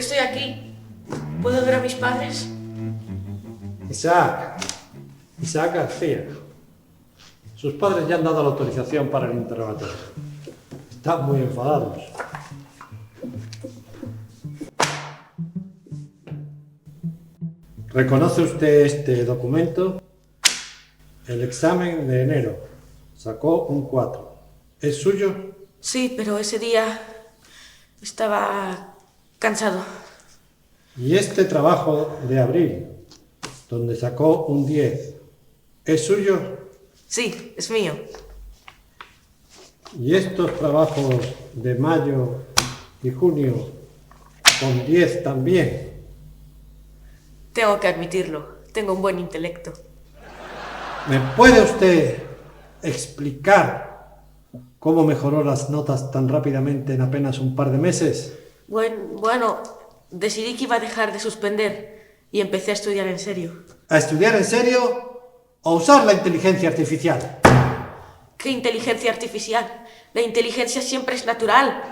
qué estoy aquí? ¿Puedo ver a mis padres? Isaac García. Sus padres ya han dado la autorización para el interrogatorio. Están muy enfadados. ¿Reconoce usted este documento? El examen de enero. Sacó un 4. ¿Es suyo? Sí, pero ese día estaba cansado. ¿Y este trabajo de abril, donde sacó un 10, es suyo? Sí, es mío. ¿Y estos trabajos de mayo y junio con 10 también? Tengo que admitirlo, tengo un buen intelecto. ¿Me puede usted explicar cómo mejoró las notas tan rápidamente en apenas un par de meses? Bueno, decidí que iba a dejar de suspender y empecé a estudiar en serio. ¿A estudiar en serio o usar la inteligencia artificial? ¿Qué inteligencia artificial? La inteligencia siempre es natural.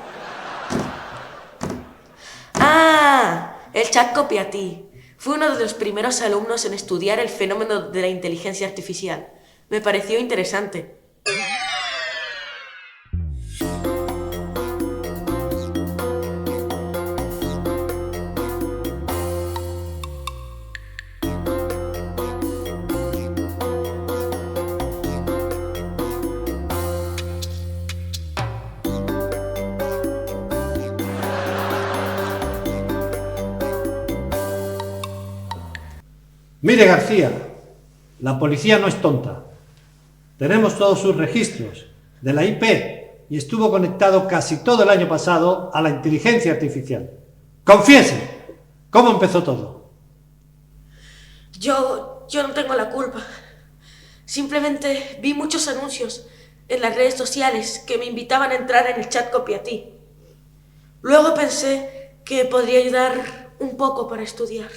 ¡Ah! El ChatGPT. Fui uno de los primeros alumnos en estudiar el fenómeno de la inteligencia artificial. Me pareció interesante. Mire, García, la policía no es tonta. Tenemos todos sus registros de la IP y estuvo conectado casi todo el año pasado a la inteligencia artificial. Confiese, ¿cómo empezó todo? Yo no tengo la culpa. Simplemente vi muchos anuncios en las redes sociales que me invitaban a entrar en el ChatGPT. Luego pensé que podría ayudar un poco para estudiar.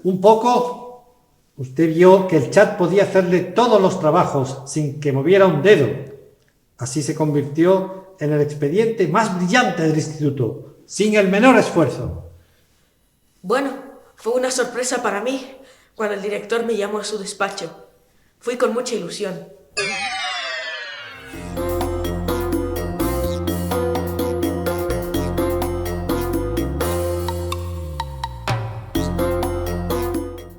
Un poco, usted vio que el chat podía hacerle todos los trabajos sin que moviera un dedo. Así se convirtió en el expediente más brillante del instituto, sin el menor esfuerzo. Bueno, fue una sorpresa para mí cuando el director me llamó a su despacho. Fui con mucha ilusión.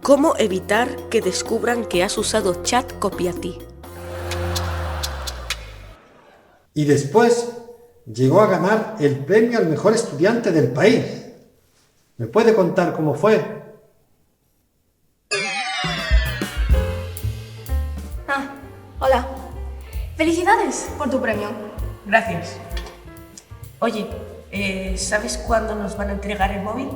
¿Cómo evitar que descubran que has usado ChatGPT? Y después llegó a ganar el premio al mejor estudiante del país. ¿Me puede contar cómo fue? Hola. Felicidades por tu premio. Gracias. Oye, ¿sabes cuándo nos van a entregar el móvil?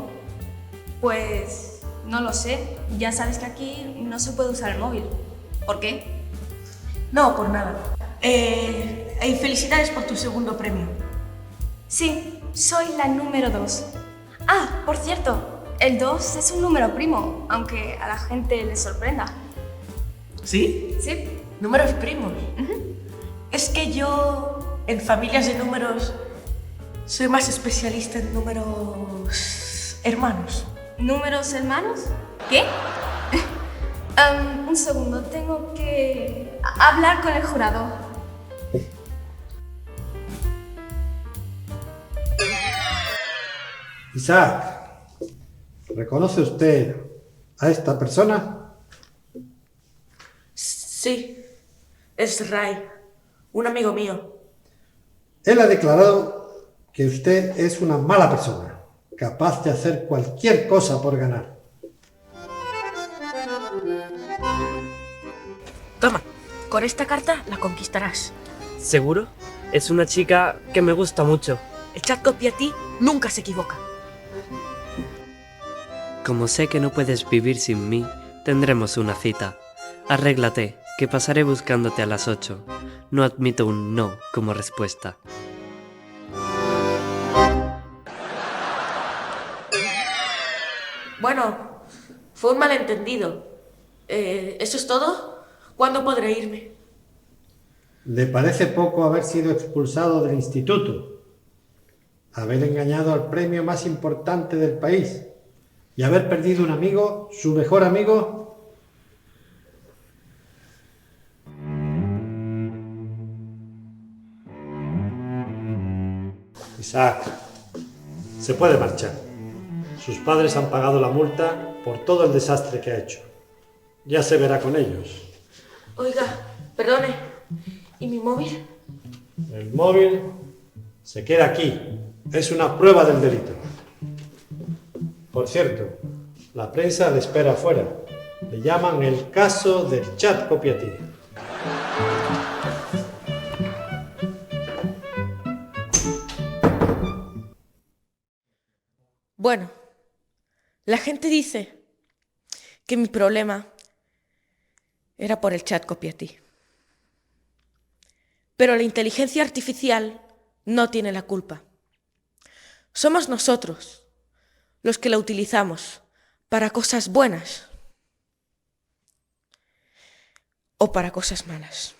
Pues no lo sé. Ya sabes que aquí no se puede usar el móvil. ¿Por qué? No, por nada. Felicidades por tu segundo premio. Sí, soy la número 2. Ah, por cierto, el 2 es un número primo, aunque a la gente le sorprenda. ¿Sí? Sí. Números primos. Es que yo, en familias de números, soy más especialista en números hermanos. ¿Números hermanos? ¿Qué? Un segundo, tengo que hablar con el jurado. Isaac, ¿reconoce usted a esta persona? Sí, es Ray, un amigo mío. Él ha declarado que usted es una mala persona, capaz de hacer cualquier cosa por ganar. Toma, con esta carta la conquistarás. ¿Seguro? Es una chica que me gusta mucho. El ChatGPT nunca se equivoca. Como sé que no puedes vivir sin mí, tendremos una cita. Arréglate, que pasaré buscándote a las 8. No admito un no como respuesta. Bueno, fue un malentendido. ¿Eso es todo? ¿Cuándo podré irme? ¿Le parece poco haber sido expulsado del instituto? Haber engañado al premio más importante del país y haber perdido un amigo, su mejor amigo. Isaac, se puede marchar. Sus padres han pagado la multa por todo el desastre que ha hecho. Ya se verá con ellos. Oiga, perdone. ¿Y mi móvil? El móvil se queda aquí. Es una prueba del delito. Por cierto, la prensa le espera afuera. Le llaman el caso del chat Copiatí. Bueno, la gente dice que mi problema era por el chat Copiatí. Pero la inteligencia artificial no tiene la culpa. Somos nosotros los que la utilizamos para cosas buenas o para cosas malas.